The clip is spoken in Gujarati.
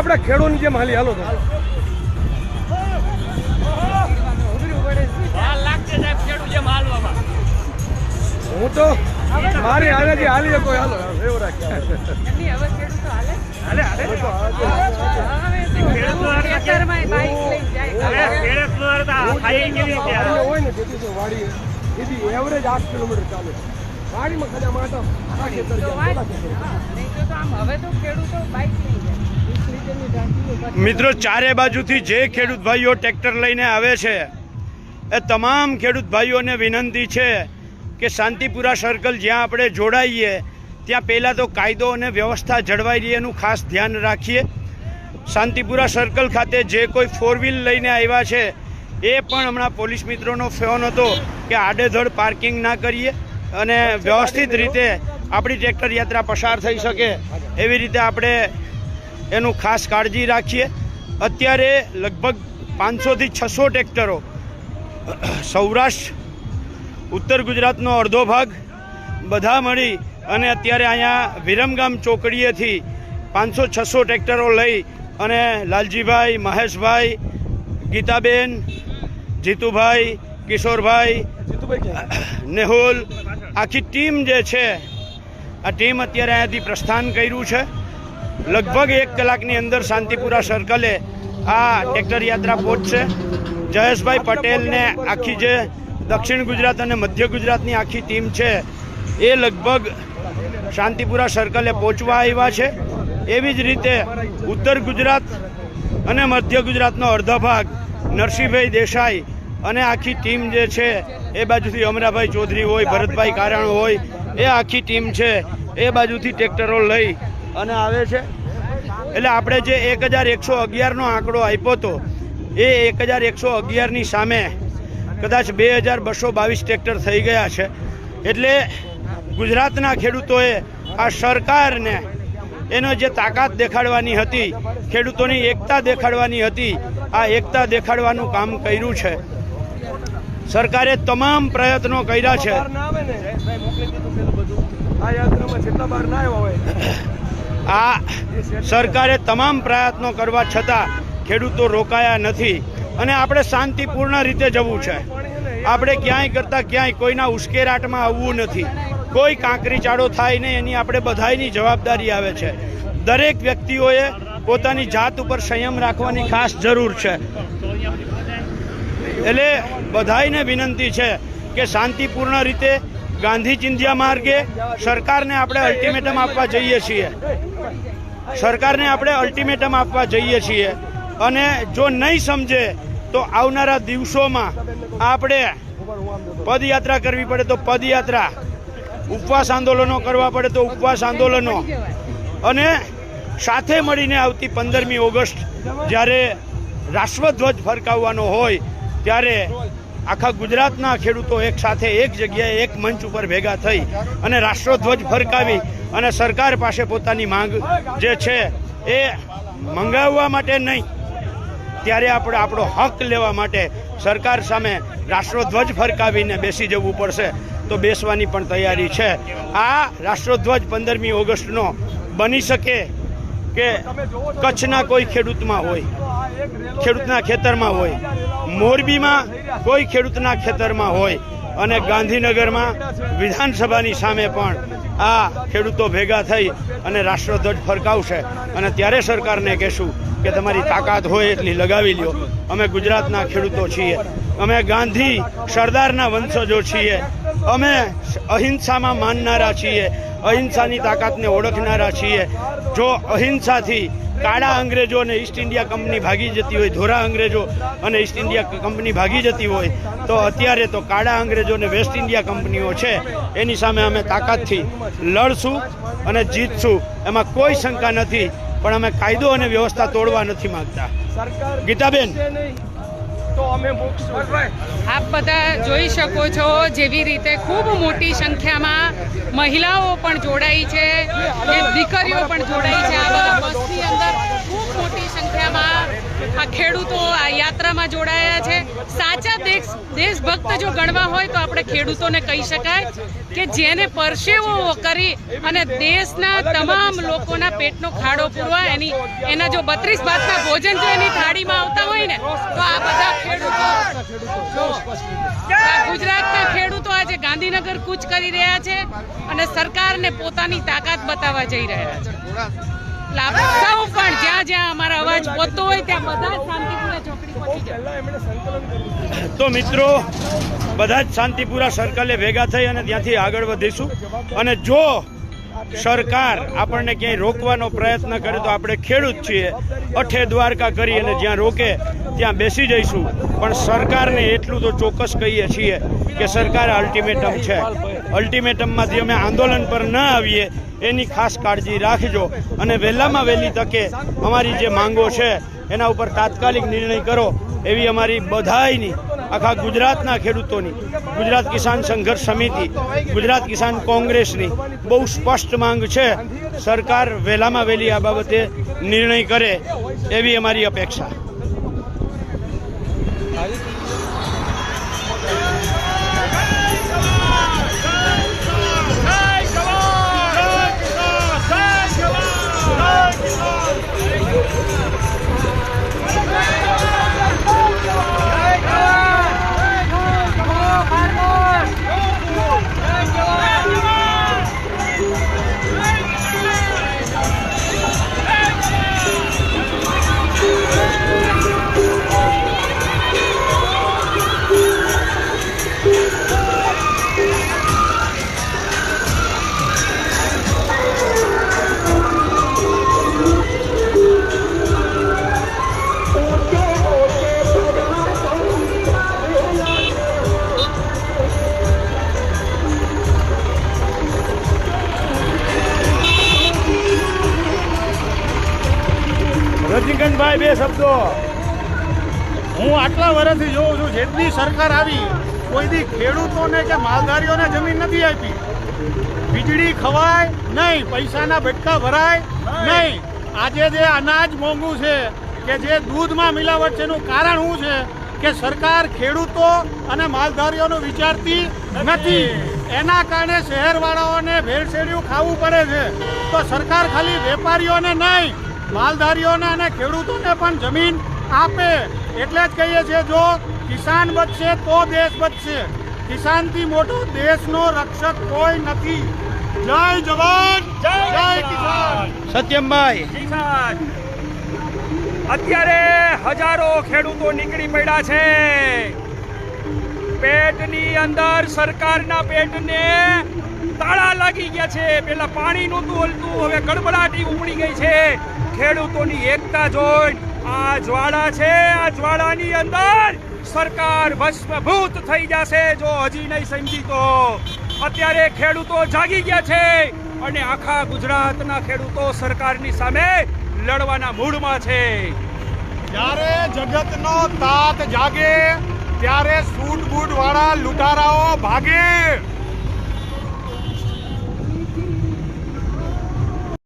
આપણે ખેડૂતની જેમ હાલી હાલો તો હું તો મારી હાલેથી હાલી કોઈ હાલો એવું રાખ્યા હોય ને તેથી વાડી એવરેજ 8 કિલોમીટર ચાલે વાડીમાં ખજા માટે મિત્રો ચારે બાજુથી જે ખેડૂત ભાઈઓ ટ્રેક્ટર લઈને આવે છે એ તમામ ખેડૂત ભાઈઓને વિનંતી છે કે શાંતિપુરા સર્કલ જ્યાં આપણે જોડાઈએ ત્યાં પહેલાં તો કાયદો અને વ્યવસ્થા જળવાઈ રહે એનું ખાસ ધ્યાન રાખીએ। શાંતિપુરા સર્કલ ખાતે જે કોઈ 4 વ્હીલ લઈને આવ્યા છે એ પણ હમણાં પોલીસ મિત્રોનો ફોન હતો કે આડેધડ પાર્કિંગ ના કરીએ અને વ્યવસ્થિત રીતે આપણી ટ્રેક્ટર યાત્રા પસાર થઈ શકે એવી રીતે આપણે એનું ખાસ કાળજી રાખીએ। અત્યારે લગભગ 500 થી 600 ટ્રેક્ટરો સૌરાષ્ટ્ર ઉત્તર ગુજરાતનો અડધો ભાગ બધા મળી અને અત્યારે અહીંયા વિરમગામ ચોકડીએથી 500-600 ટ્રેક્ટરો લઈ અને લાલજીભાઈ, મહેશભાઈ, ગીતાબેન, જીતુભાઈ, કિશોરભાઈ, નેહુલ, આખી ટીમ જે છે આ ટીમ અત્યારે અહીંયાથી પ્રસ્થાન કર્યું છે। લગભગ 1 કલાકની અંદર શાંતિપુરા સર્કલે આ ટ્રેક્ટર યાત્રા પહોંચશે। જયેશભાઈ પટેલને આખી જે દક્ષિણ ગુજરાત અને મધ્ય ગુજરાતની આખી ટીમ છે એ લગભગ શાંતિપુરા સર્કલે પહોંચવા આવ્યા છે। એવી જ રીતે ઉત્તર ગુજરાત અને મધ્ય ગુજરાતનો અડધો ભાગ નરસિંહભાઈ દેસાઈ અને આખી ટીમ જે છે એ બાજુથી અમરાભાઈ ચૌધરી હોય, ભરતભાઈ કારાણ હોય, એ આખી ટીમ છે એ બાજુથી ટ્રેક્ટરો લઈ અને આવે છે। એટલે આપણે જે 1111નો આંકડો આપ્યો હતો એ 1111ની સામે કદાચ 2222 ટ્રેક્ટર થઈ ગયા છે। એટલે ગુજરાતના ખેડૂતોએ આ સરકારને એનો જે તાકાત દેખાડવાની હતી, ખેડૂતોની એકતા દેખાડવાની હતી, આ એકતા દેખાડવાનું કામ કર્યું છે। સરકારે તમામ પ્રયત્નો કર્યા છે। આ સરકારે તમામ પ્રયત્નો કરવા છતાં ખેડૂતો રોકાયા નથી અને આપણે શાંતિપૂર્ણ રીતે જવું છે। આપણે ક્યાંય કરતાં ક્યાંય કોઈના ઉશ્કેરાટમાં આવવું નથી। કોઈ કાંકરી ચાળો થાય નહીં એની આપણે બધાયની જવાબદારી આવે છે। દરેક વ્યક્તિઓએ પોતાની જાત ઉપર સંયમ રાખવાની ખાસ જરૂર છે। એટલે બધાયને વિનંતી છે કે શાંતિપૂર્ણ રીતે ગાંધી ચિંધ્યા માર્ગે સરકારને આપણે અલ્ટિમેટમ આપવા જઈએ છીએ। સરકારને આપણે અલ્ટિમેટમ આપવા જઈએ છીએ અને જો નહીં સમજે તો આવનારા દિવસોમાં આપણે પદયાત્રા કરવી પડે તો પદયાત્રા, ઉપવાસ આંદોલનો કરવા પડે તો ઉપવાસ આંદોલનો અને સાથે મળીને આવતી 15મી ઓગસ્ટ જ્યારે રાષ્ટ્રધ્વજ ફરકાવવાનો હોય ત્યારે આખા ગુજરાતના ખેડૂતો એક સાથે એક જગ્યાએ એક મંચ ઉપર ભેગા થઈ અને રાષ્ટ્રધ્વજ ફરકાવી અને સરકાર પાસે પોતાની માંગ જે છે એ મંગાવવા માટે નહીં, ત્યારે આપણે આપણો હક લેવા માટે સરકાર સામે રાષ્ટ્રધ્વજ ફરકાવીને બેસી જવું પડશે। તો બેસવાની પણ તૈયારી છે। આ રાષ્ટ્રધ્વજ 15મી ઓગસ્ટનો બની શકે કે કચ્છના કોઈ ખેડૂતમાં હોય, ખેડૂતના ખેતરમાં હોય, મોરબીમાં કોઈ ખેડૂતના ખેતરમાં હોય અને ગાંધીનગરમાં વિધાનસભાની સામે પણ આ ખેડૂતો ભેગા થઈ અને રાષ્ટ્રધ્વજ ફરકાવશે અને ત્યારે સરકારને કહેશું કે તમારી તાકાત હોય એટલી લગાવી લ્યો। અમે ગુજરાતના ખેડૂતો છીએ, અમે ગાંધી સરદારના વંશજો છીએ, અમે અહિંસામાં માનનારા છીએ, અહિંસાની તાકાતને ઓળખનારા છીએ। જો અહિંસાથી કાળા અંગ્રેજો અને ઈસ્ટ ઇન્ડિયા કંપની ભાગી જતી હોય, ધોરા અંગ્રેજો અને ઈસ્ટ ઇન્ડિયા કંપની ભાગી જતી હોય તો અત્યારે તો કાળા અંગ્રેજો અને વેસ્ટ ઇન્ડિયા કંપનીઓ છે એની સામે અમે તાકાતથી લડશું અને જીતશું, એમાં કોઈ શંકા નથી। પણ અમે કાયદો અને વ્યવસ્થા તોડવા નથી માંગતા। ગીતાબેન, આપ બધા જોઈ શકો છો જેવી રીતે ખૂબ મોટી સંખ્યામાં મહિલાઓ પણ જોડાઈ છે, દીકરીઓ પણ જોડાઈ છે। આ બધા બસની અંદર ખૂબ મોટી સંખ્યામાં આ ખેડૂતો આ યાત્રામાં જોડાયા છે. સાચા દેશભક્ત જો ગણવા હોય તો આપણે ખેડૂતોને કહી શકાય કે જેને પરસેવો કરી અને દેશના તમામ લોકોના પેટનો ખાડો પૂરવા એના જો 32 ભાતના ભોજન જો એની થાળીમાં આવતા હોય ને તો આ બધા ખેડૂતો, ગુજરાતના ખેડૂતો આજે ગાંધીનગર કૂચ કરી રહ્યા છે અને સરકારને પોતાની તાકાત બતાવવા જઈ રહ્યા છે. એટલે આપણે સૌ પણ જ્યાં જ્યાં અમારા અવાજ પહોંચતો હોય ત્યાં બધા શાંતિપૂર્ણ ચોકડી પહોંચી જાય. તો મિત્રો બધા જ શાંતિપુરા સર્કલે ભેગા થઈ અને ત્યાંથી આગળ વધીશું. અને જો સરકાર આપણને ક્યાંય રોકવાનો પ્રયત્ન કરે તો આપણે ખેડૂત છીએ, અઠે દ્વારકા કરી અને જ્યાં રોકે ત્યાં બેસી જઈશું. પણ સરકારને એટલું તો ચોક્કસ કહીએ છીએ કે સરકાર અલ્ટિમેટમ છે, અલ્ટિમેટમમાંથી અમે આંદોલન પર ન આવીએ એની ખાસ કાળજી રાખજો. અને વહેલામાં વહેલી તકે અમારી જે માંગો છે એના ઉપર તાત્કાલિક નિર્ણય કરો એવી અમારી બધાયની, આખા ગુજરાતના ખેડૂતોની, ગુજરાત કિસાન સંઘર્ષ સમિતિ, ગુજરાત કિસાન કોંગ્રેસની બહુ સ્પષ્ટ માંગ છે. સરકાર વહેલામાં વહેલી આ બાબતે નિર્ણય કરે એવી અમારી અપેક્ષા. રજનીકાંતભાઈ, બે શબ્દો. હું આટલા વર્ષથી જોઉં છું, જેટલી સરકાર આવી કોઈ દી ખેડૂતોને કે માલધારીઓને જમીન નથી આપી. વીજળી ખવાય નહીં, પૈસાના બટકા ભરાય નહીં. આજે જે અનાજ મોંઘું છે કે જે દૂધમાં મિલાવટ છે એનું કારણ શું છે કે સરકાર ખેડૂતો અને માલધારીઓનું વિચારતી નથી. એના કારણે શહેરવાળાઓને ભેળસેળિયું ખાવું પડે છે. તો સરકાર ખાલી વેપારીઓને નહીં, માલધારીઓને અને ખેડૂતોને પણ જમીન આપે. એટલે જ કહીએ છીએ જો કિસાન બચશે તો દેશ બચશે. કિસાનથી મોટો દેશનો રક્ષક કોઈ નથી. જય જવાન, જય કિસાન. સત્યમભાઈ, અત્યારે હજારો ખેડૂતો નીકળી પડ્યા છે. પેટની અંદર સરકારના પેટને તાળા લાગી ગયા છે. પેલા પાણી નહોતું હલતું, હવે ગડબડાટી ઉપડી ગઈ છે. ખેડૂતોની એકતા જોઈ આ જ્વાળા છે, આ જ્વાળાની અંદર સરકાર ભસ્મભૂત થઈ જશે જો હજી નહીં સમજી તો. અત્યારે ખેડૂતો જાગી ગયા છે અને આખા ગુજરાતના ખેડૂતો સરકારની સામે લડવાના મૂડમાં છે. જ્યારે જગતનો તાત જાગે ત્યારે સૂટ બૂટ વાળા લૂંટારાઓ ભાગે.